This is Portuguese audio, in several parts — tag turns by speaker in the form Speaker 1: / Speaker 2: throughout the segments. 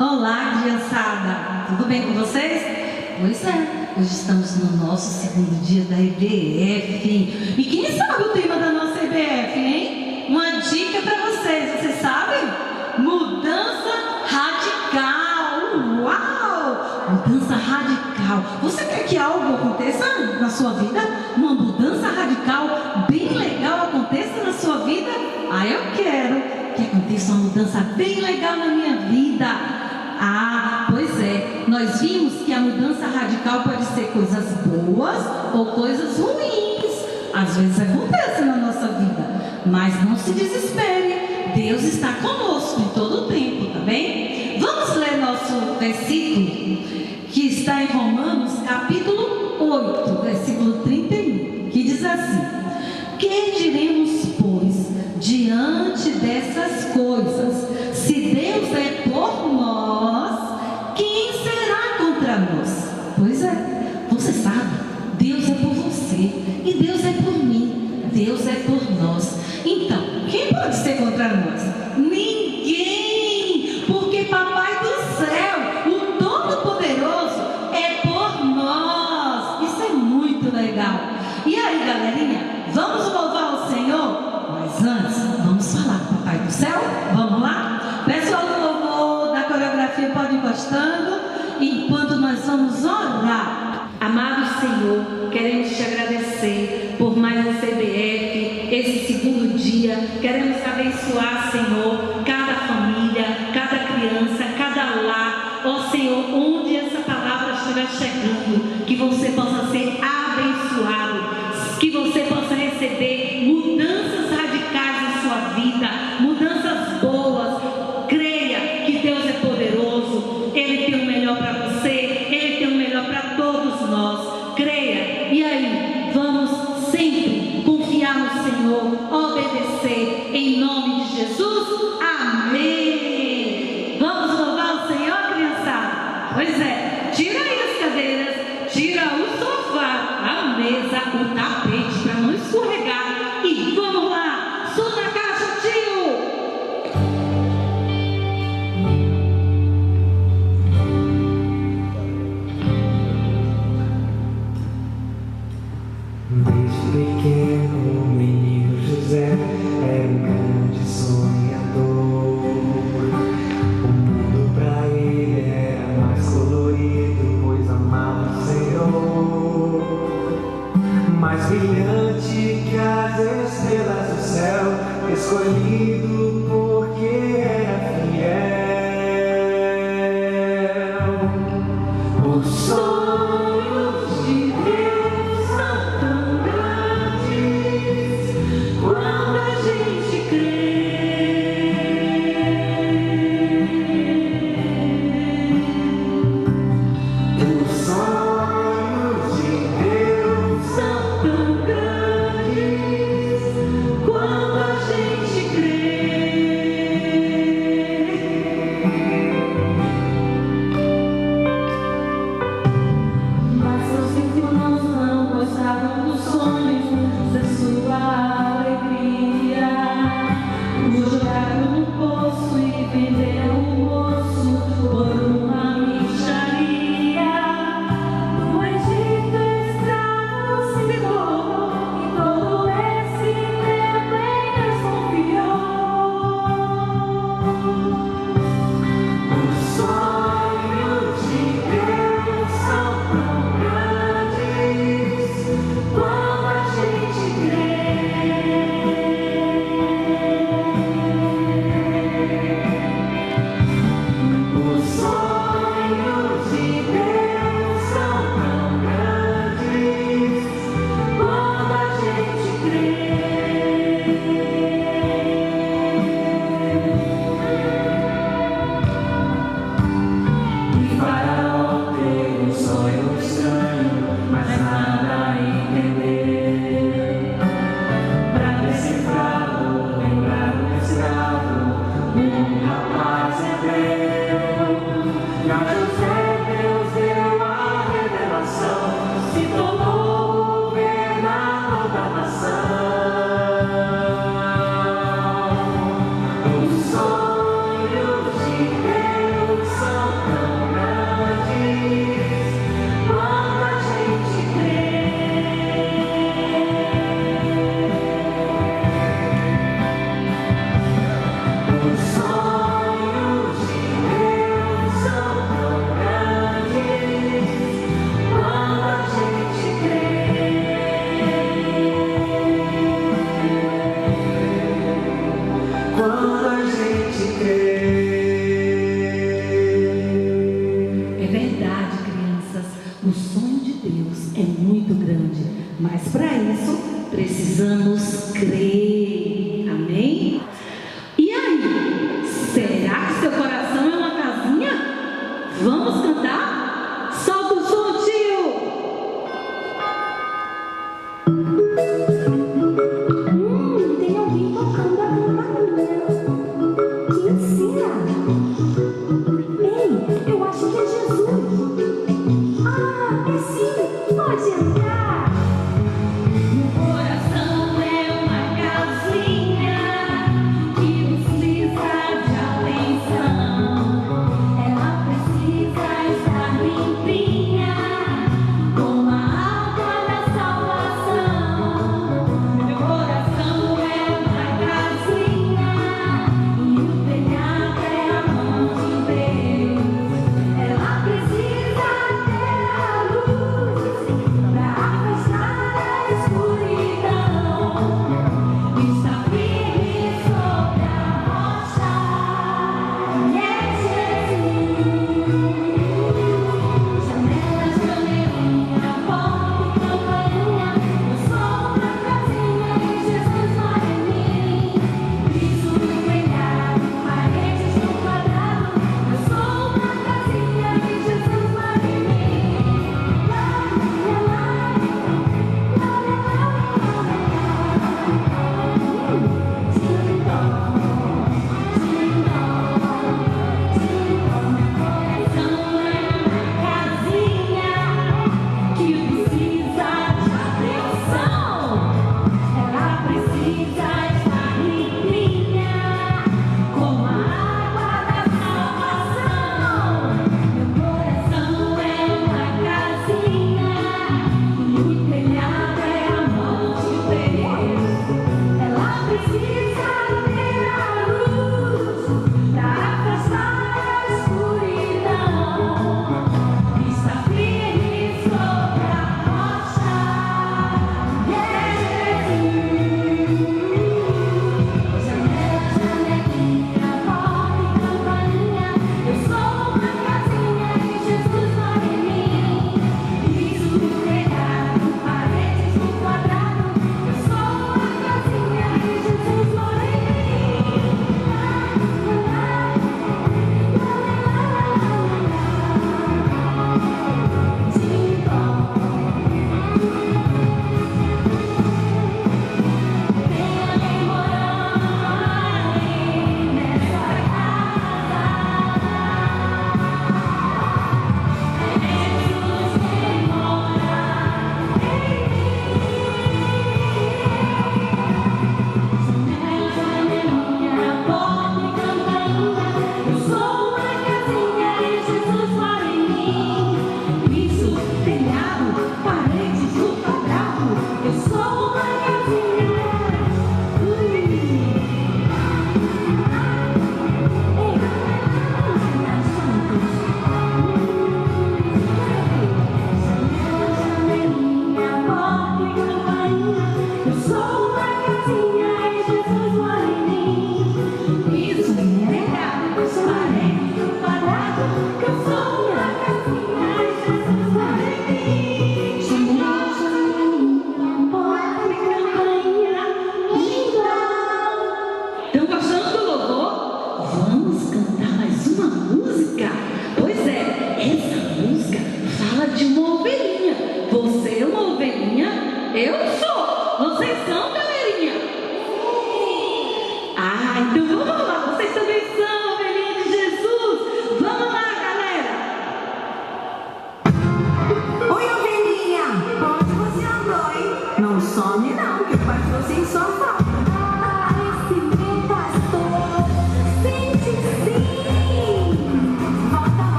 Speaker 1: Olá, criançada! Tudo bem com vocês? Pois é, hoje estamos no nosso segundo dia da EBF. E quem sabe o tema da nossa EBF, hein? Uma dica para vocês sabem? Mudança radical! Uau! Mudança radical. Você quer que algo aconteça na sua vida? Uma mudança radical bem legal aconteça na sua vida? Eu quero que aconteça uma mudança bem legal na minha vida. Pois é, nós vimos que a mudança radical pode ser coisas boas ou coisas ruins. Às vezes acontece na nossa vida, mas não se desespere. Deus está conosco em todo o tempo, tá bem? Vamos ler nosso versículo, que está em Romanos, capítulo 8, versículo 31, que diz assim: que diremos, pois, diante dessas coisas? Se Deus é por nós, quem será contra nós? Pois é, você sabe, Deus é por você e Deus é por mim, Deus é por nós. Então, quem pode ser contra nós? Ninguém, porque Papai do céu, o Todo-Poderoso, é por nós. Isso é muito legal. E aí, galerinha, vamos louvar o Senhor? Mas antes, vamos falar com o Papai do céu? Vamos lá? Pessoal do louvor, da coreografia, pode ir postando, enquanto nós vamos orar. Amado Senhor, queremos te agradecer por mais esse EBF, esse segundo dia. Queremos abençoar, Senhor, cada família, cada criança, cada lar. Ó Senhor, onde essa palavra estiver chegando, que você possa ser abençoado, que você possa receber mudanças radicais em sua vida, mudanças boas. Creia que Deus é poderoso, Ele tem o melhor para você, Ele tem o melhor para todos nós. Creia, e aí, vamos sempre confiar no Senhor, obedecer, em nome de Jesus, amém. Vamos louvar o Senhor, criançada? Pois é, tira aí as cadeiras, tira o sofá, a mesa, o tapete, para não escorregar, e vamos lá, solta a caixa, tio!
Speaker 2: Desde pequeno, o menino José era um grande sonhador. O mundo pra ele era mais colorido, pois amava o Senhor. Mais brilhante que as estrelas do céu, escolhido porque era fiel. Os sonhos de Deus são tão grandes quando a gente crê. Os sonhos de Deus são tão grandes quando a gente crê. Mas seus irmãos não gostavam dos sonhos, da sua alegria. O jogaram no poço e venderam o moço por uma mixaria. O Egito escravo se tornou e todo esse tempo ele desconfiou. Os sonhos de Deus são tão grandes quando a gente crê. Os sonhos de Deus são tão grandes quando a gente crê. E Faraó teve um sonho estranho, mas nada entendeu. Pra decifrá-lo, lembrar um escravo, um rapaz hebreu. E a José Deus deu a revelação, se tornou governador da nação. Os sonhos de Deus são
Speaker 1: Vamos cantar? Solta o som, tio!
Speaker 3: Tem alguém tocando a campainha que ensina. Ei, eu acho que é Jesus. Ah, é sim, pode entrar.
Speaker 1: Meu coração é uma casinha que precisa de atenção. Ela precisa estar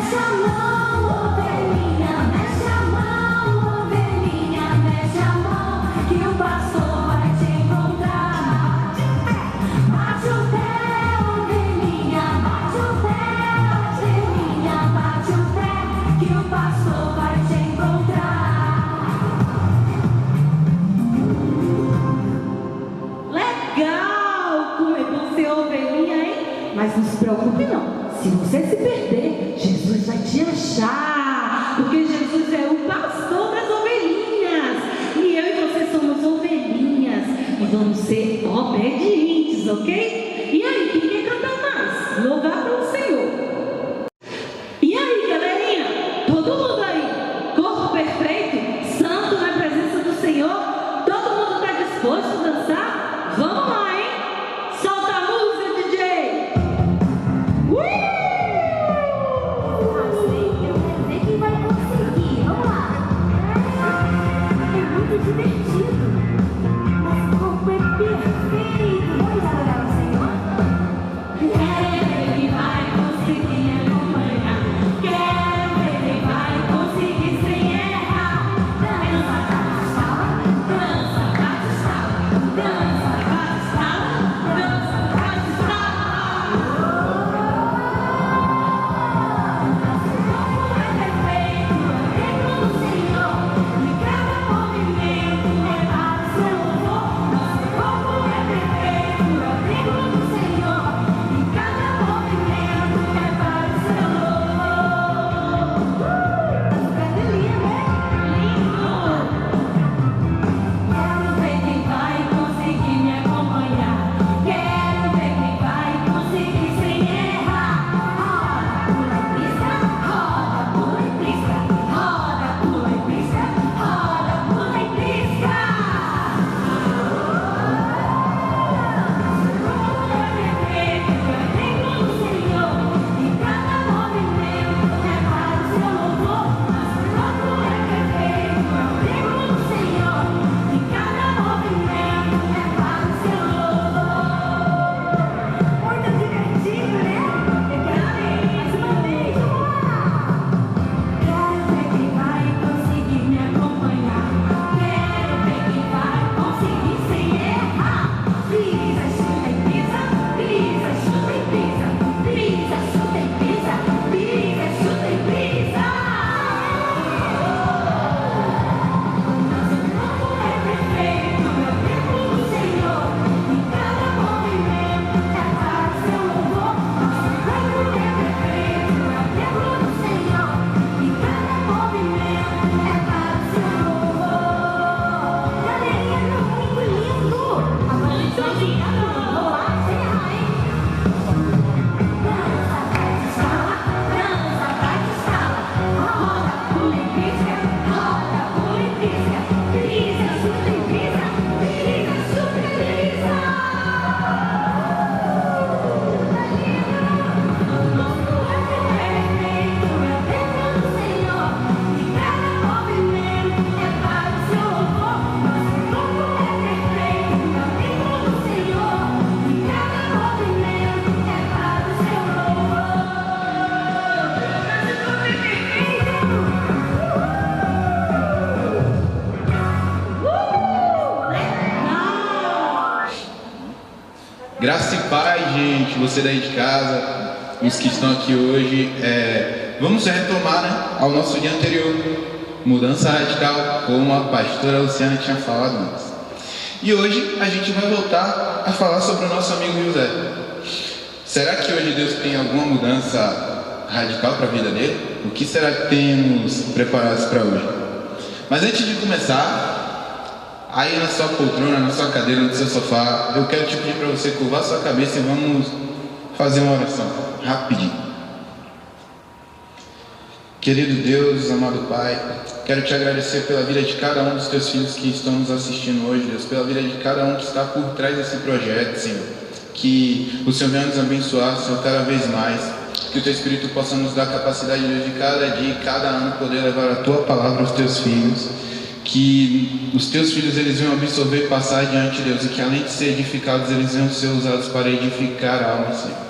Speaker 3: mexe a mão, ovelhinha, mexe a mão, ovelhinha, mexe a mão, que o pastor vai te encontrar. Bate o pé, ovelhinha, bate o pé, ovelhinha, bate o pé, que o pastor vai te encontrar.
Speaker 1: Legal! Como é bom ser ovelhinha, hein? Mas não se preocupe não. Se você se perder, Jesus vai te achar. Porque Jesus é o pastor das ovelhinhas. E eu e você somos ovelhinhas. E vamos ser obedientes, ok? E aí, quem quer cantar mais? Louvar para o Senhor. E aí, galerinha? Todo mundo aí? Corpo perfeito? Santo na presença do Senhor? Todo mundo está disposto a dançar? Vamos lá, hein? Solta a música, DJ!
Speaker 3: Eu quero ver quem vai conseguir. Vamos lá. É muito divertido. Nosso corpo é perfeito. Vamos adorar o Senhor? Quero ver quem vai conseguir me acompanhar. Quero ver quem vai conseguir sem errar. Dança, bate-sala, dança, bate-sala, dança, bate-sala, dança, bate-sala. Nosso corpo é perfeito, é templo do Senhor, e cada movimento é para o seu louvor. Nosso corpo é perfeito, é templo do Senhor, e cada movimento é para o seu louvor. Tá ficando lindo, né? Quero ver quem vai conseguir me acompanhar. Quero ver quem vai conseguir sem errar. Roda, pula e pisca. Roda, pula e pisca. Roda, pula e pisca. Nosso corpo é perfeito, é templo do Senhor, e cada movimento é para o seu louvor. Nosso corpo é perfeito, é templo do Senhor, e cada movimento é para o seu louvor. Muito divertido, né? Eu quero ver mais uma vez. Vamos lá! Quero ver quem vai conseguir me acompanhar. Quero ver quem vai conseguir sem errar. Pisa, chuta e pisa, pisa, chuta e pisa, pisa, chuta e pisa, pisa, chuta e pisa. Nosso corpo é perfeito, é o templo do Senhor, e cada movimento é para o seu louvor. Nosso corpo é perfeito, é o templo do Senhor, e cada movimento é para o seu louvor. Galerinha, tá muito lindo! Agora a gente vai girar tudo. Vamos lá, sem errar, hein? Dança, bate-sala, dança, bate-sala. Roda, pula e pisca, roda, pula e pisca. Pisa, chuta e pisa, pisa, chuta e pisa. Tá lindo! Nosso corpo é perfeito, é o templo do Senhor, e cada movimento é para o seu louvor. Nosso corpo é perfeito, é o templo do Senhor, e cada movimento é para o seu louvor. Nosso corpo é perfeito!
Speaker 4: Graça e paz, gente, você daí de casa, os que estão aqui hoje, vamos retomar, né, ao nosso dia anterior, mudança radical, como a pastora Luciana tinha falado antes. E hoje a gente vai voltar a falar sobre o nosso amigo José. Será que hoje Deus tem alguma mudança radical para a vida dele? O que será que temos preparados para hoje? Mas antes de começar, aí na sua poltrona, na sua cadeira, no seu sofá, eu quero te pedir para você curvar sua cabeça e vamos fazer uma oração, rapidinho. Querido Deus, amado Pai, quero te agradecer pela vida de cada um dos teus filhos que estão nos assistindo hoje, Deus, pela vida de cada um que está por trás desse projeto, Senhor. Que o Senhor venha nos abençoar, Senhor, cada vez mais. Que o teu Espírito possa nos dar capacidade, Deus, de cada dia e cada ano poder levar a tua palavra aos teus filhos. Que os teus filhos eles venham absorver e passar adiante, Deus, e que além de ser edificados, eles venham ser usados para edificar a alma, Senhor.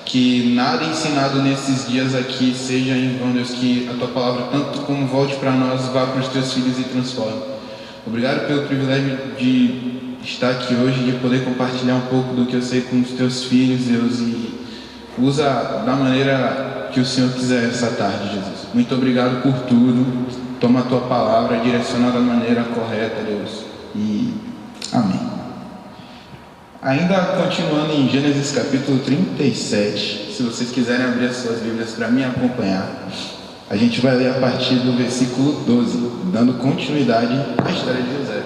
Speaker 4: que nada ensinado nesses dias aqui seja em vão, Deus, que a Tua palavra, tanto como volte para nós, vá para os Teus filhos e transforme. Obrigado pelo privilégio de estar aqui hoje, de poder compartilhar um pouco do que eu sei com os Teus filhos, Deus, e usa da maneira que o Senhor quiser essa tarde, Jesus. Muito obrigado por tudo. Toma a Tua palavra, direciona da maneira correta, Deus. E amém. Ainda continuando em Gênesis capítulo 37, se vocês quiserem abrir as suas Bíblias para me acompanhar, a gente vai ler a partir do versículo 12, dando continuidade à história de José.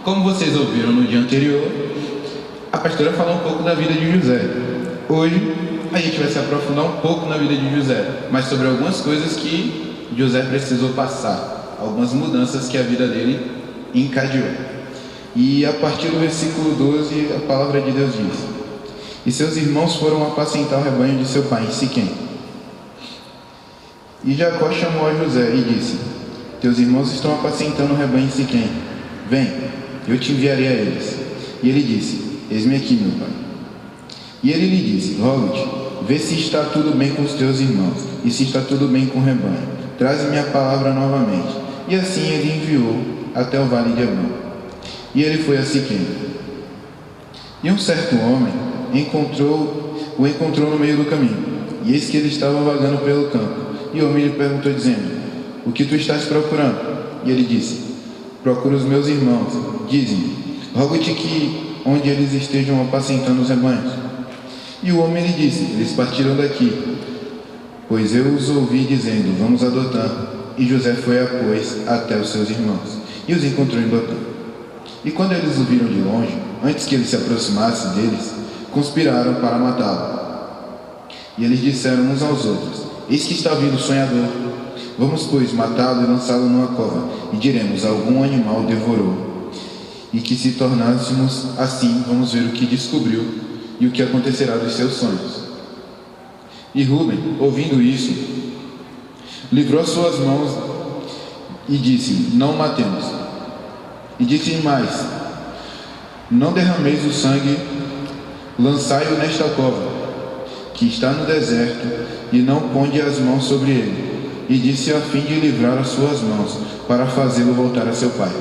Speaker 4: Como vocês ouviram no dia anterior, a pastora falou um pouco da vida de José. Hoje, a gente vai se aprofundar um pouco na vida de José, mas sobre algumas coisas que José precisou passar, algumas mudanças que a vida dele encadeou. E a partir do versículo 12, a palavra de Deus diz: E seus irmãos foram apacentar o rebanho de seu pai em Siquém. E Jacó chamou a José e disse: Teus irmãos estão apacentando o rebanho em Siquém. Vem, eu te enviarei a eles. E ele disse: Eis-me aqui, meu pai. E ele lhe disse: Rogo-te, vê se está tudo bem com os teus irmãos, e se está tudo bem com o rebanho. Traze-me a palavra novamente. E assim ele enviou até o vale de Hebron. E ele foi a Siquém. E um certo homem o encontrou no meio do caminho. E eis que ele estava vagando pelo campo. E o homem lhe perguntou, dizendo: O que tu estás procurando? E ele disse: Procuro os meus irmãos. Dize-me, rogo-te que onde eles estejam apacentando os rebanhos. E o homem lhe disse: Eles partiram daqui, pois eu os ouvi dizendo: Vamos a Dotã. E José foi, pois, até os seus irmãos, e os encontrou em Dotã. E quando eles o viram de longe, antes que ele se aproximasse deles, conspiraram para matá-lo. E eles disseram uns aos outros: Eis que está vindo o sonhador. Vamos, pois, matá-lo e lançá-lo numa cova, e diremos: Algum animal devorou. E que se tornássemos assim, vamos ver o que descobriu e o que acontecerá dos seus sonhos. E Rúben, ouvindo isso, livrou suas mãos e disse: Não matemos. E disse mais: Não derrameis o sangue, lançai-o nesta cova, que está no deserto, e não ponde as mãos sobre ele. E disse a fim de livrar as suas mãos, para fazê-lo voltar a seu pai.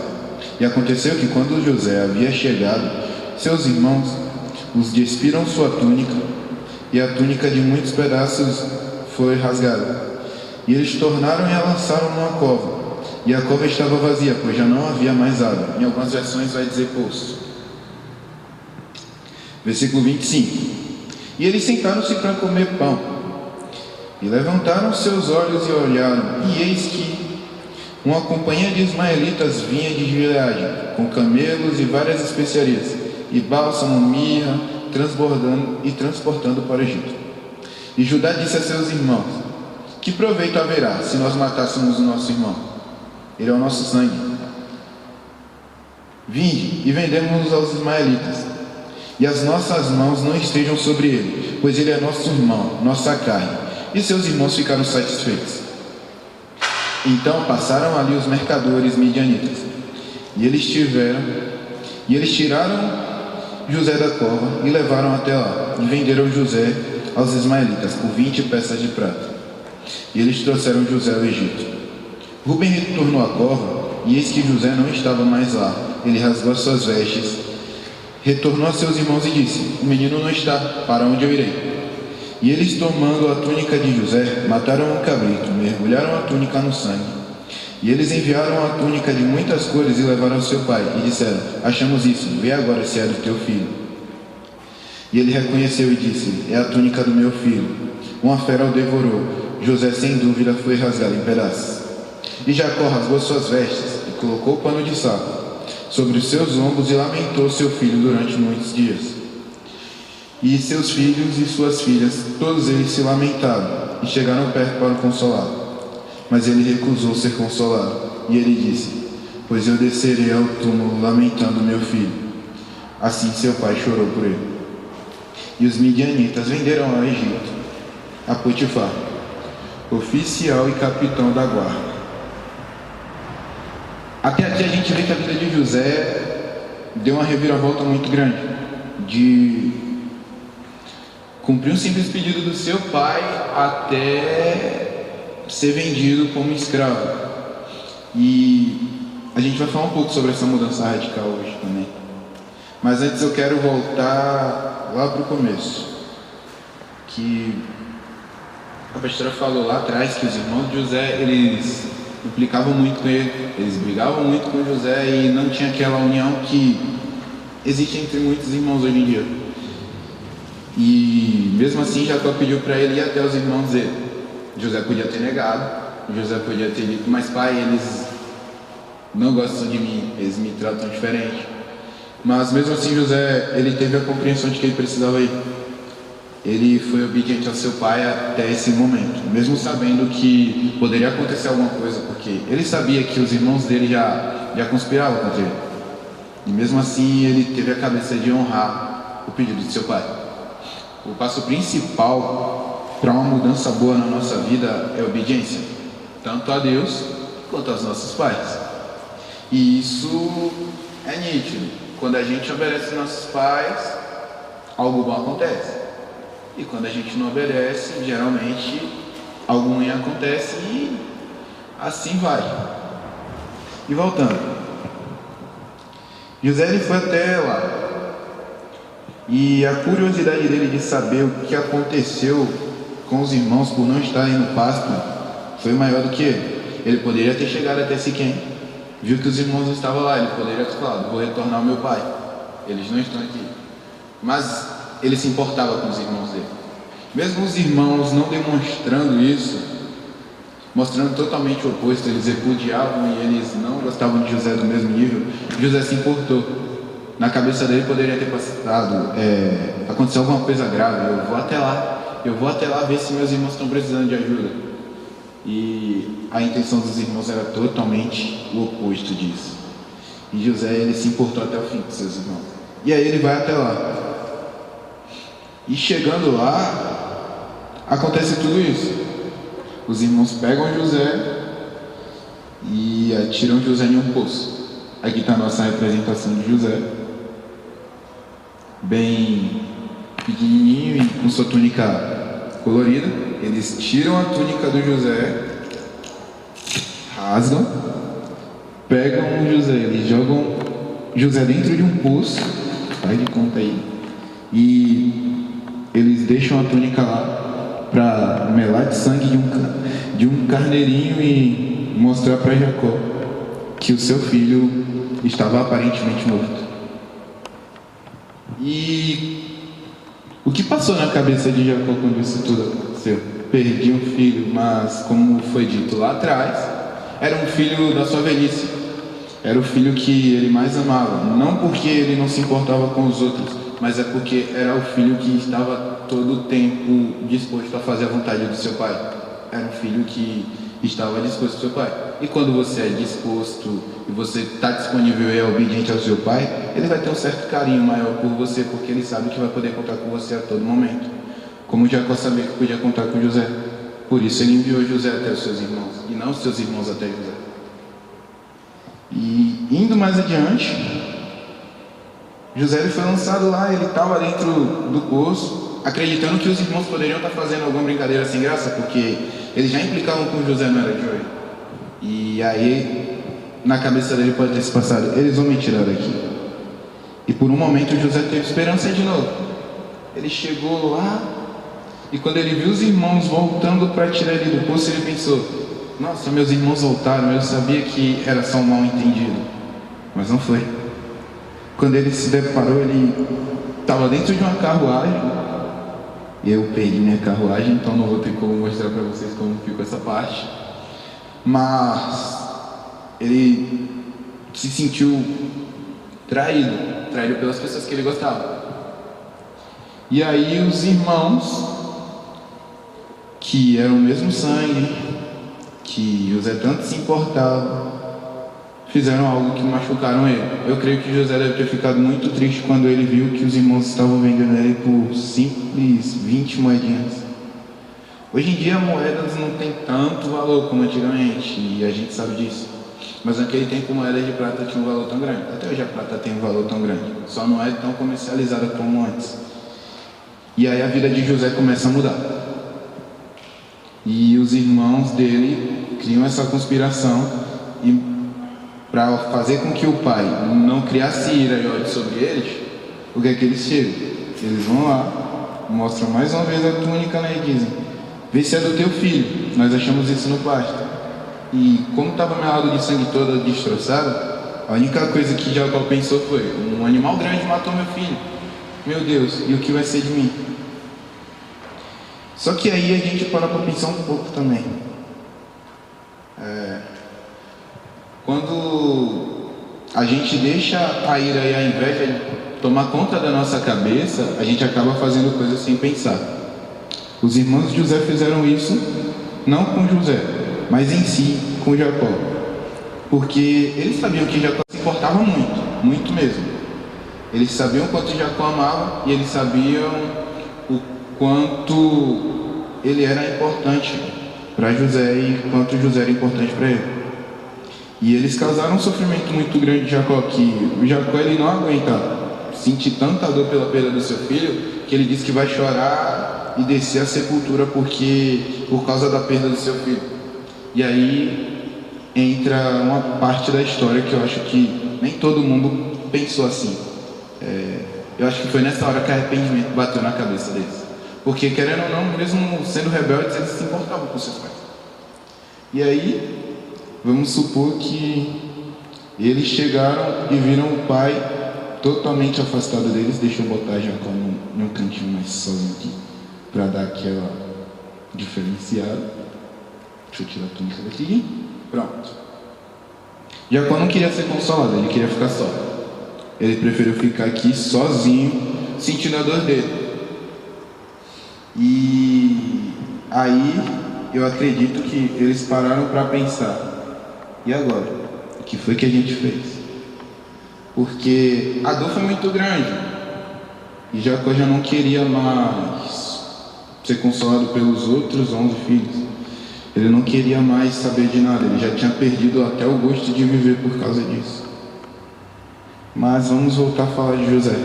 Speaker 4: E aconteceu que quando José havia chegado, seus irmãos os despiram sua túnica, e a túnica de muitos pedaços foi rasgada. E eles tornaram e a lançaram numa cova. E a cova estava vazia, pois já não havia mais água. Em algumas versões vai dizer poço. Versículo 25. E eles sentaram-se para comer pão. E levantaram seus olhos e olharam. E eis que uma companhia de ismaelitas vinha de Gileade, com camelos e várias especiarias, e bálsamo, mirra, transportando para o Egito. E Judá disse a seus irmãos: Que proveito haverá se nós matássemos o nosso irmão? Ele é o nosso sangue. Vinde e vendemos-nos aos ismaelitas, e as nossas mãos não estejam sobre ele, pois ele é nosso irmão, nossa carne. E seus irmãos ficaram satisfeitos. Então passaram ali os mercadores midianitas, e eles tiraram José da cova e levaram até lá, e venderam José aos ismaelitas por 20 peças de prata. E eles trouxeram José ao Egito. Rúben retornou à cova, e eis que José não estava mais lá. Ele rasgou as suas vestes, retornou a seus irmãos e disse: O menino não está, para onde eu irei? E eles, tomando a túnica de José, mataram um cabrito, mergulharam a túnica no sangue. E eles enviaram a túnica de muitas cores e levaram ao seu pai, e disseram: Achamos isso, vê agora se é do teu filho. E ele reconheceu e disse: É a túnica do meu filho. Uma fera o devorou. José, sem dúvida, foi rasgado em pedaços. E Jacó rasgou suas vestes e colocou o pano de saco sobre os seus ombros e lamentou seu filho durante muitos dias. E seus filhos e suas filhas, todos eles se lamentaram e chegaram perto para o consolar. Mas ele recusou ser consolado. E ele disse: Pois eu descerei ao túmulo lamentando meu filho. Assim seu pai chorou por ele. E os midianitas venderam ao Egito a Potifar, oficial e capitão da guarda. Até aqui a gente vê que a vida de José deu uma reviravolta muito grande, cumpriu um simples pedido do seu pai até ser vendido como escravo. E a gente vai falar um pouco sobre essa mudança radical hoje também. Mas antes eu quero voltar lá para o começo, que a pastora falou lá atrás que os irmãos de José, eles implicavam muito com ele, eles brigavam muito com José e não tinha aquela união que existe entre muitos irmãos hoje em dia. E mesmo assim Jacó pediu para ele ir até os irmãos dele. José podia ter negado, José podia ter dito, mas pai, eles não gostam de mim, eles me tratam diferente. Mas mesmo assim José, ele teve a compreensão de que ele precisava ir. Ele foi obediente ao seu pai até esse momento, mesmo sabendo que poderia acontecer alguma coisa, porque ele sabia que os irmãos dele já conspiravam contra ele. E mesmo assim ele teve a cabeça de honrar o pedido de seu pai. O passo principal para uma mudança boa na nossa vida é obediência, tanto a Deus quanto aos nossos pais. E isso é nítido. Quando a gente obedece aos nossos pais, algo bom acontece. E quando a gente não obedece, geralmente algo ruim acontece e assim vai. E voltando, José ele foi até lá. E a curiosidade dele de saber o que aconteceu com os irmãos por não estarem no pasto foi maior do que ele. Ele poderia ter chegado até Siquém, viu que os irmãos não estavam lá, ele poderia ter falado, vou retornar ao meu pai, eles não estão aqui. Mas ele se importava com os irmãos dele. Mesmo os irmãos não demonstrando isso, mostrando totalmente o oposto, eles repudiavam e eles não gostavam de José do mesmo nível, José se importou. Na cabeça dele poderia ter passado, aconteceu alguma coisa grave, eu vou até lá ver se meus irmãos estão precisando de ajuda. E a intenção dos irmãos era totalmente o oposto disso. E José, ele se importou até o fim com seus irmãos. E aí ele vai até lá. E chegando lá, acontece tudo isso. Os irmãos pegam José e atiram José em um poço. Aqui está a nossa representação de José, bem pequenininho e com sua túnica colorida. Eles tiram a túnica do José, rasgam, pegam o José, eles jogam José dentro de um poço, faz de conta aí, e eles deixam a túnica lá para melar de sangue de um carneirinho e mostrar para Jacó que o seu filho estava aparentemente morto. E o que passou na cabeça de Jacó quando isso tudo aconteceu? Perdi um filho, mas como foi dito lá atrás, era um filho da sua velhice. Era o filho que ele mais amava, não porque ele não se importava com os outros, mas é porque era o filho que estava todo o tempo disposto a fazer a vontade do seu pai. Era um filho que estava disposto ao seu pai. E quando você é disposto e você está disponível e é obediente ao seu pai, ele vai ter um certo carinho maior por você, porque ele sabe que vai poder contar com você a todo momento. Como Jacó sabia que podia contar com José. Por isso ele enviou José até os seus irmãos, e não os seus irmãos até José. E indo mais adiante, José ele foi lançado lá, ele estava dentro do poço, acreditando que os irmãos poderiam estar fazendo alguma brincadeira sem graça, porque eles já implicavam com José não era de hoje. E aí, na cabeça dele pode ter se passado, eles vão me tirar daqui. E por um momento José teve esperança de novo. Ele chegou lá, e quando ele viu os irmãos voltando para tirar ele do poço, ele pensou, nossa, meus irmãos voltaram, eu sabia que era só um mal entendido. Mas não foi. Quando ele se deparou, ele estava dentro de uma carruagem. Eu perdi minha carruagem, então não vou ter como mostrar para vocês como ficou essa parte. Mas ele se sentiu traído pelas pessoas que ele gostava. E aí os irmãos, que eram o mesmo sangue, que José tanto se importava, fizeram algo que machucaram ele. Eu creio que José deve ter ficado muito triste quando ele viu que os irmãos estavam vendendo ele por simples 20 moedinhas. Hoje em dia moedas não tem tanto valor como antigamente, e a gente sabe disso. Mas naquele tempo moeda de prata tinha um valor tão grande. Até hoje a prata tem um valor tão grande, só não é tão comercializada como antes. E aí a vida de José começa a mudar. E os irmãos dele criam essa conspiração e para fazer com que o pai não criasse ira e ódio sobre eles, o que é que eles chegam? Eles vão lá, mostram mais uma vez a túnica, né, e dizem: vê se é do teu filho, nós achamos isso no pasto. E como estava meu lado de sangue toda destroçada, a única coisa que Jacó pensou foi: um animal grande matou meu filho, meu Deus, e o que vai ser de mim? Só que aí a gente para pensar um pouco também. Quando a gente deixa a ira e a inveja tomar conta da nossa cabeça, a gente acaba fazendo coisas sem pensar. Os irmãos de José fizeram isso, não com José, mas em si, com Jacó. Porque eles sabiam que Jacó se importava muito, muito mesmo. Eles sabiam o quanto Jacó amava e eles sabiam o quanto ele era importante para José e quanto José era importante para ele. E eles causaram um sofrimento muito grande de Jacó, que o Jacó ele não aguenta sentir tanta dor pela perda do seu filho, que ele diz que vai chorar e descer à sepultura por causa da perda do seu filho. E aí entra uma parte da história que eu acho que nem todo mundo pensou assim. Eu acho que foi nessa hora que o arrependimento bateu na cabeça deles. Porque, querendo ou não, mesmo sendo rebeldes, eles se importavam com seus pais. E aí, vamos supor que eles chegaram e viram o pai totalmente afastado deles. Deixa eu botar Jacó num cantinho mais sozinho aqui, para dar aquela diferenciada. Deixa eu tirar a túnica daqui. Pronto. Jacó não queria ser consolado, ele queria ficar só. Ele preferiu ficar aqui sozinho, sentindo a dor dele. E aí eu acredito que eles pararam para pensar: e agora? O que foi que a gente fez? Porque a dor foi muito grande e Jacó já não queria mais ser consolado pelos outros 11 filhos. Ele não queria mais saber de nada, ele já tinha perdido até o gosto de viver por causa disso. Mas vamos voltar a falar de José.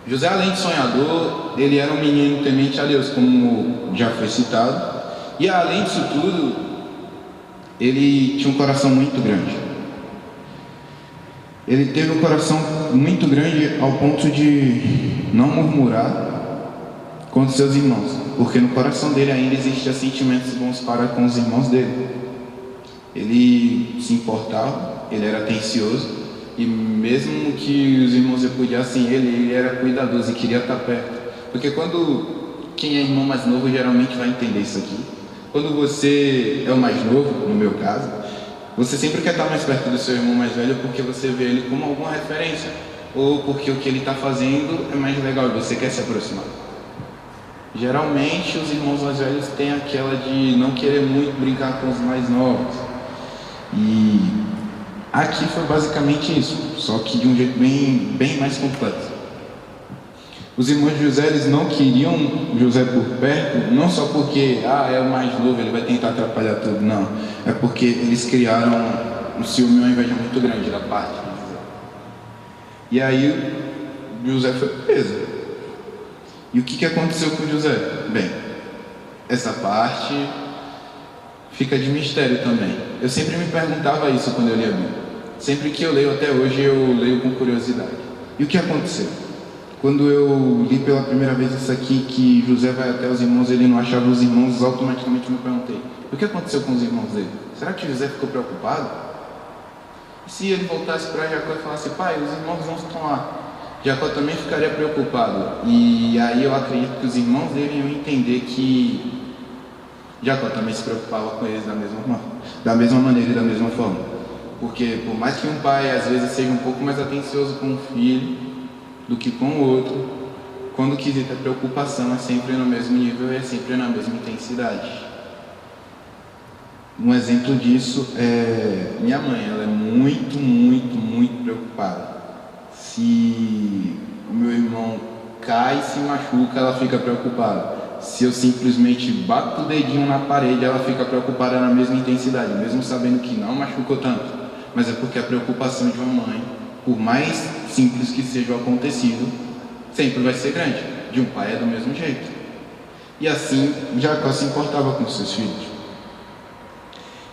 Speaker 4: José, além de sonhador, ele era um menino temente a Deus, como já foi citado. E além disso tudo, ele tinha um coração muito grande. Ele teve um coração muito grande ao ponto de não murmurar contra seus irmãos, porque no coração dele ainda existiam sentimentos bons para com os irmãos dele. Ele se importava, ele era atencioso. E mesmo que os irmãos repudiassem ele era cuidadoso e queria estar perto. Porque quem é irmão mais novo geralmente vai entender isso aqui. Quando você é o mais novo, no meu caso, você sempre quer estar mais perto do seu irmão mais velho porque você vê ele como alguma referência. Ou porque o que ele está fazendo é mais legal e você quer se aproximar. Geralmente os irmãos mais velhos têm aquela de não querer muito brincar com os mais novos. E aqui foi basicamente isso, só que de um jeito bem mais complexo. Os irmãos de José, eles não queriam José por perto, não só porque é o mais novo, ele vai tentar atrapalhar tudo, não. É porque eles criaram um ciúme e uma inveja muito grande da parte de José. E aí José foi preso. E o que aconteceu com José? Bem, essa parte fica de mistério também. Eu sempre me perguntava isso quando eu lia a Bíblia. Sempre que eu leio até hoje, eu leio com curiosidade. E o que aconteceu? Quando eu li pela primeira vez isso aqui, que José vai até os irmãos, ele não achava os irmãos, automaticamente me perguntei: o que aconteceu com os irmãos dele? Será que José ficou preocupado? E se ele voltasse para Jacó e falasse: pai, os irmãos não estão lá? Jacó também ficaria preocupado. E aí eu acredito que os irmãos dele iam entender que Jacó também se preocupava com eles da mesma maneira e da mesma forma. Porque por mais que um pai às vezes seja um pouco mais atencioso com o filho do que com o outro, quando quesita preocupação é sempre no mesmo nível e é sempre na mesma intensidade. Um exemplo disso é minha mãe. Ela é muito, muito, muito preocupada. Se o meu irmão cai e se machuca, ela fica preocupada. Se eu simplesmente bato o dedinho na parede, ela fica preocupada na mesma intensidade, mesmo sabendo que não machucou tanto. Mas é porque a preocupação de uma mãe, por mais simples que seja o acontecido, sempre vai ser grande. De um pai é do mesmo jeito. E assim Jacó se importava com seus filhos.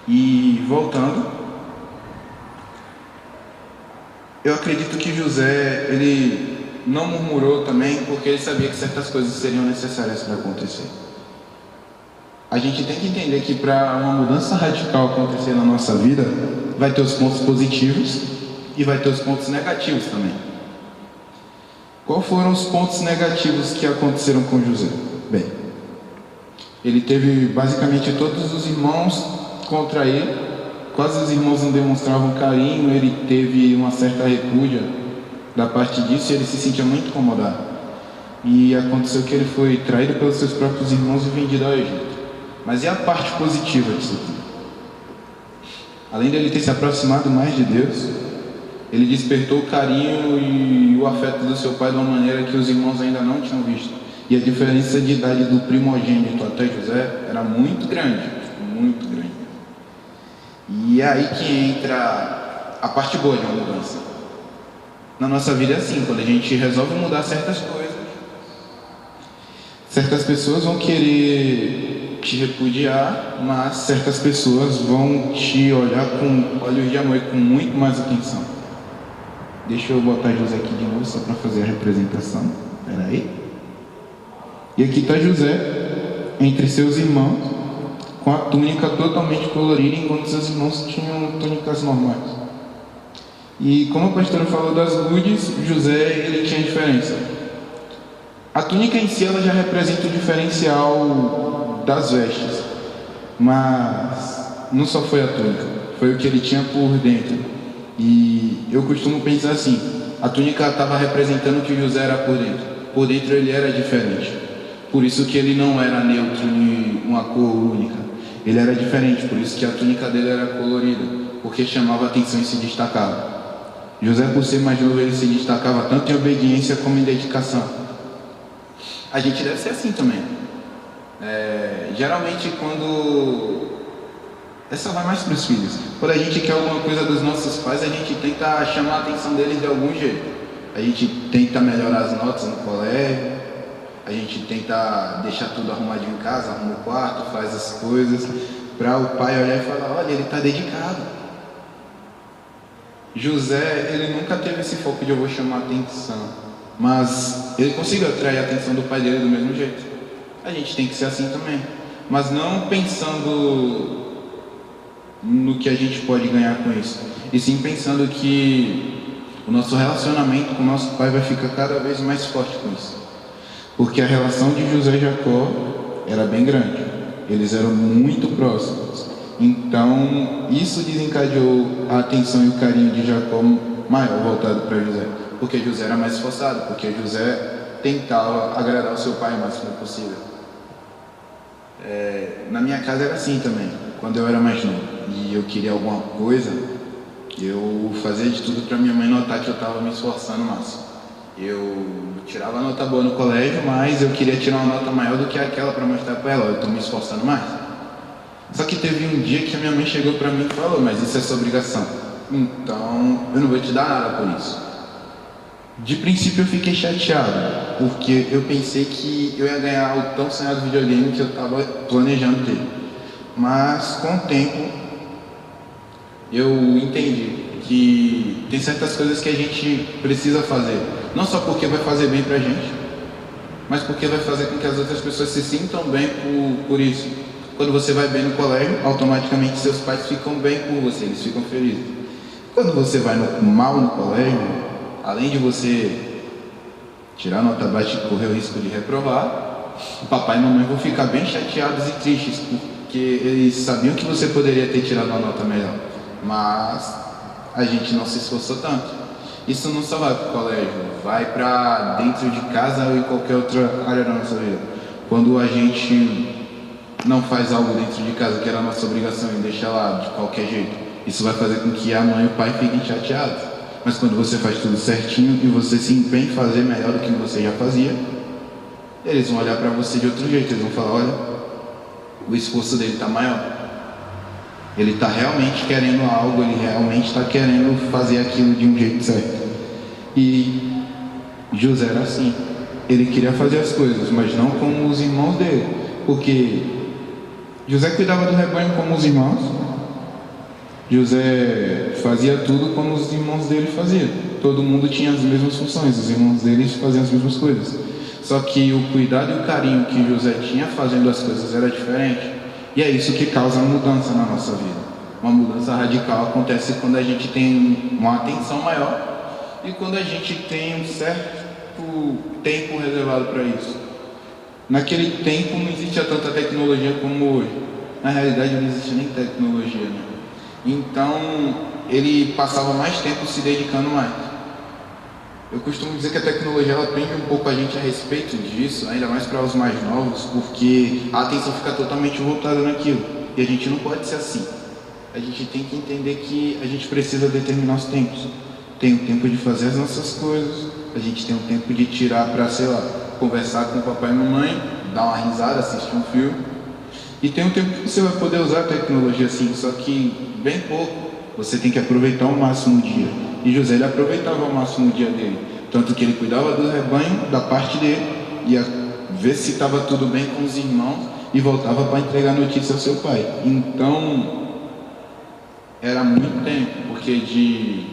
Speaker 4: E voltando, eu acredito que José, ele não murmurou também porque ele sabia que certas coisas seriam necessárias para acontecer. A gente tem que entender que para uma mudança radical acontecer na nossa vida, vai ter os pontos positivos e vai ter os pontos negativos também. Quais foram os pontos negativos que aconteceram com José? Bem, ele teve basicamente todos os irmãos contra ele, quase os irmãos não demonstravam carinho, ele teve uma certa repúdia da parte disso e ele se sentia muito incomodado. E aconteceu que ele foi traído pelos seus próprios irmãos e vendido ao Egito. Mas e a parte positiva disso tudo? Além dele ter se aproximado mais de Deus, ele despertou o carinho e o afeto do seu pai de uma maneira que os irmãos ainda não tinham visto. E a diferença de idade do primogênito até José era muito grande, muito grande. E é aí que entra a parte boa de uma mudança. Na nossa vida é assim, quando a gente resolve mudar certas coisas, certas pessoas vão querer te repudiar, mas certas pessoas vão te olhar com olhos de amor e com muito mais atenção. Deixa eu botar José aqui de novo só para fazer a representação. Espera aí. E aqui está José entre seus irmãos com a túnica totalmente colorida, enquanto seus irmãos tinham túnicas normais. E como a pastora falou das gudes, José ele tinha diferença. A túnica em si ela já representa o diferencial das vestes, mas não só foi a túnica, foi o que ele tinha por dentro. E eu costumo pensar assim, a túnica estava representando o que José era por dentro ele era diferente. Por isso que ele não era neutro em uma cor única, ele era diferente, por isso que a túnica dele era colorida, porque chamava a atenção e se destacava. José, por ser mais novo, ele se destacava tanto em obediência como em dedicação. A gente deve ser assim também. Geralmente quando... Essa vai mais para os filhos. Quando a gente quer alguma coisa dos nossos pais, a gente tenta chamar a atenção deles de algum jeito. A gente tenta melhorar as notas no colégio, a gente tenta deixar tudo arrumadinho em casa, arruma o quarto, faz as coisas, para o pai olhar e falar, olha, ele está dedicado. José, ele nunca teve esse foco de eu vou chamar a atenção, mas ele conseguiu atrair a atenção do pai dele do mesmo jeito. A gente tem que ser assim também, mas não pensando no que a gente pode ganhar com isso, e sim pensando que o nosso relacionamento com o nosso pai vai ficar cada vez mais forte com isso, porque a relação de José e Jacó era bem grande, eles eram muito próximos. Então, isso desencadeou a atenção e o carinho de Jacó maior voltado para José, porque José era mais esforçado, porque José tentava agradar o seu pai o máximo possível. Na minha casa era assim também, quando eu era mais novo e eu queria alguma coisa, eu fazia de tudo para minha mãe notar que eu estava me esforçando o máximo. Eu tirava nota boa no colégio, mas eu queria tirar uma nota maior do que aquela para mostrar para ela, eu estou me esforçando mais. Só que teve um dia que a minha mãe chegou para mim e falou, mas isso é sua obrigação, então eu não vou te dar nada por isso. De princípio eu fiquei chateado, porque eu pensei que eu ia ganhar o tão sonhado videogame que eu estava planejando ter. Mas com o tempo eu entendi que tem certas coisas que a gente precisa fazer, não só porque vai fazer bem pra gente, mas porque vai fazer com que as outras pessoas se sintam bem por isso. Quando você vai bem no colégio, automaticamente seus pais ficam bem por você, eles ficam felizes. Quando você vai mal no colégio, além de você tirar nota baixa e correr o risco de reprovar, o papai e a mamãe vão ficar bem chateados e tristes, porque eles sabiam que você poderia ter tirado uma nota melhor, mas a gente não se esforçou tanto. Isso não só vai para o colégio, vai para dentro de casa ou em qualquer outra área da nossa vida. Quando a gente não faz algo dentro de casa que era a nossa obrigação e deixa lá de qualquer jeito, isso vai fazer com que a mãe e o pai fiquem chateados. Mas quando você faz tudo certinho e você se empenha em fazer melhor do que você já fazia, eles vão olhar para você de outro jeito, eles vão falar, olha, o esforço dele está maior, ele está realmente querendo algo, ele realmente está querendo fazer aquilo de um jeito certo. E José era assim. ele queria fazer as coisas, mas não como os irmãos dele, porque José cuidava do rebanho como os irmãos, José fazia tudo como os irmãos dele faziam. Todo mundo tinha as mesmas funções, os irmãos deles faziam as mesmas coisas. Só que o cuidado e o carinho que José tinha fazendo as coisas era diferente. E é isso que causa a mudança na nossa vida. Uma mudança radical acontece quando a gente tem uma atenção maior e quando a gente tem um certo tempo reservado para isso. Naquele tempo não existia tanta tecnologia como hoje. Na realidade não existia nem tecnologia, né? Então ele passava mais tempo se dedicando mais. Eu costumo dizer que a tecnologia ela prende um pouco a gente a respeito disso, ainda mais para os mais novos, porque a atenção fica totalmente voltada naquilo. E a gente não pode ser assim. A gente tem que entender que a gente precisa determinar os tempos. Tem o tempo de fazer as nossas coisas, a gente tem o tempo de tirar para, sei lá, conversar com o papai e a mamãe, dar uma risada, assistir um filme. E tem um tempo que você vai poder usar a tecnologia assim, só que bem pouco. Você tem que aproveitar ao máximo o dia. E José ele aproveitava ao máximo o dia dele. Tanto que ele cuidava do rebanho, da parte dele, ia ver se estava tudo bem com os irmãos e voltava para entregar notícia ao seu pai. Então, era muito tempo, porque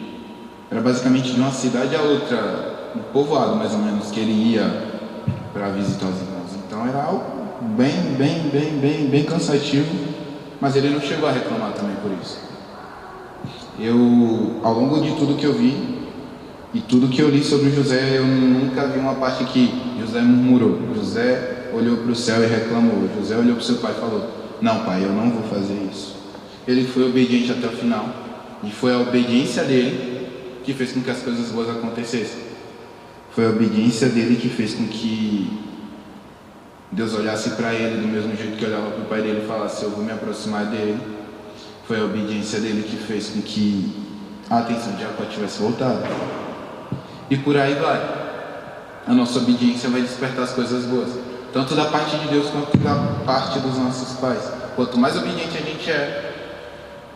Speaker 4: era basicamente de uma cidade a outra, um povoado mais ou menos, que ele ia para visitar os irmãos. Então era algo bem cansativo, mas ele não chegou a reclamar também por isso. Ao longo de tudo que eu vi e tudo que eu li sobre José, eu nunca vi uma parte que José murmurou. José olhou para o céu e reclamou. José olhou para o seu pai e falou: não, pai, eu não vou fazer isso. Ele foi obediente até o final, e foi a obediência dele que fez com que as coisas boas acontecessem. Foi a obediência dele que fez com que Deus olhasse para ele do mesmo jeito que olhava para o pai dele e falasse: eu vou me aproximar dele. Foi a obediência dele que fez com que a atenção de Jacó tivesse voltado. E por aí vai. A nossa obediência vai despertar as coisas boas, tanto da parte de Deus quanto da parte dos nossos pais. Quanto mais obediente a gente é,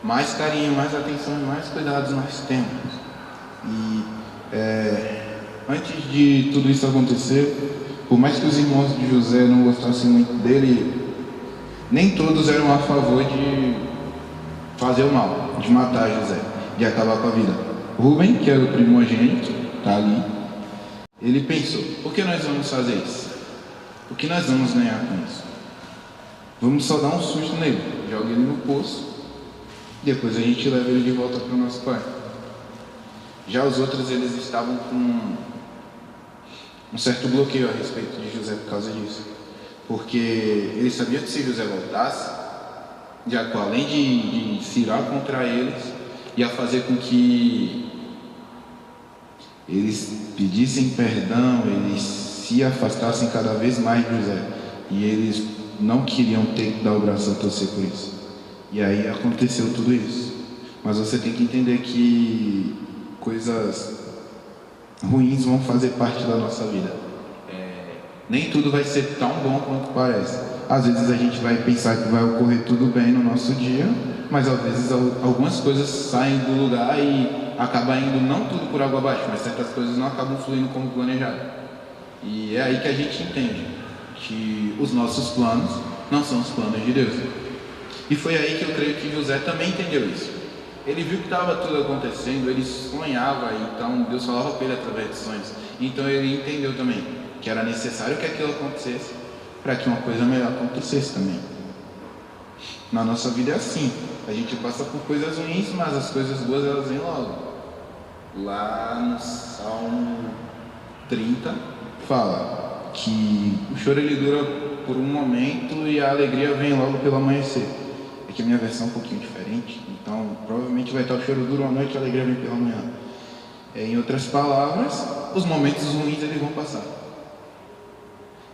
Speaker 4: mais carinho, mais atenção e mais cuidados nós temos. E antes de tudo isso acontecer, por mais que os irmãos de José não gostassem muito dele, nem todos eram a favor de fazer o mal, de matar José, de acabar com a vida. Rubem, que era o primogênito, está ali, ele pensou: por que nós vamos fazer isso? O que nós vamos ganhar com isso? Vamos só dar um susto nele, joga ele no poço, depois a gente leva ele de volta para o nosso pai. Já os outros, eles estavam com um certo bloqueio a respeito de José por causa disso, porque eles sabiam que se José voltasse, Jacó, além de se irar contra eles, ia fazer com que eles pedissem perdão, eles se afastassem cada vez mais de José, e eles não queriam ter que dar o braço a torcer por isso. E aí aconteceu tudo isso. Mas você tem que entender que coisas ruins vão fazer parte da nossa vida. Nem tudo vai ser tão bom quanto parece. Às vezes a gente vai pensar que vai ocorrer tudo bem no nosso dia, mas às vezes algumas coisas saem do lugar e acaba indo não tudo por água abaixo, mas certas coisas não acabam fluindo como planejado. E é aí que a gente entende que os nossos planos não são os planos de Deus. E foi aí que eu creio que José também entendeu isso. Ele viu que estava tudo acontecendo, ele sonhava, então Deus falava com ele através de sonhos. Então ele entendeu também que era necessário que aquilo acontecesse para que uma coisa melhor acontecesse também. Na nossa vida é assim, a gente passa por coisas ruins, mas as coisas boas elas vêm logo. Lá no Salmo 30 fala que o choro ele dura por um momento e a alegria vem logo pelo amanhecer. É que a minha versão é um pouquinho diferente, então provavelmente vai estar: o choro dura uma noite e a alegria vem pela manhã. Em outras palavras, os momentos ruins eles vão passar.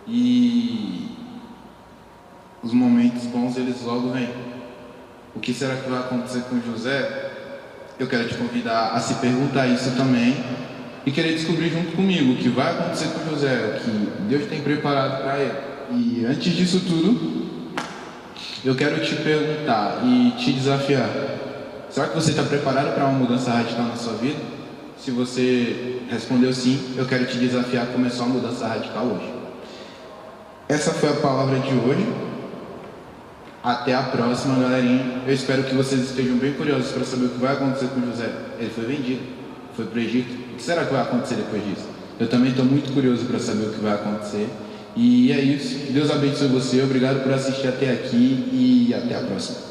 Speaker 4: E os momentos bons eles logo vêm. O que será que vai acontecer com José? Eu quero te convidar a se perguntar isso também e querer descobrir junto comigo o que vai acontecer com José, o que Deus tem preparado para ele. E antes disso tudo, eu quero te perguntar e te desafiar: será que você está preparado para uma mudança radical na sua vida? Se você respondeu sim, eu quero te desafiar a começar uma mudança radical hoje. Essa foi a palavra de hoje. Até a próxima, galerinha. Eu espero que vocês estejam bem curiosos para saber o que vai acontecer com José. Ele foi vendido, foi para o Egito. O que será que vai acontecer depois disso? Eu também estou muito curioso para saber o que vai acontecer. E é isso. Deus abençoe você. Obrigado por assistir até aqui e até a próxima.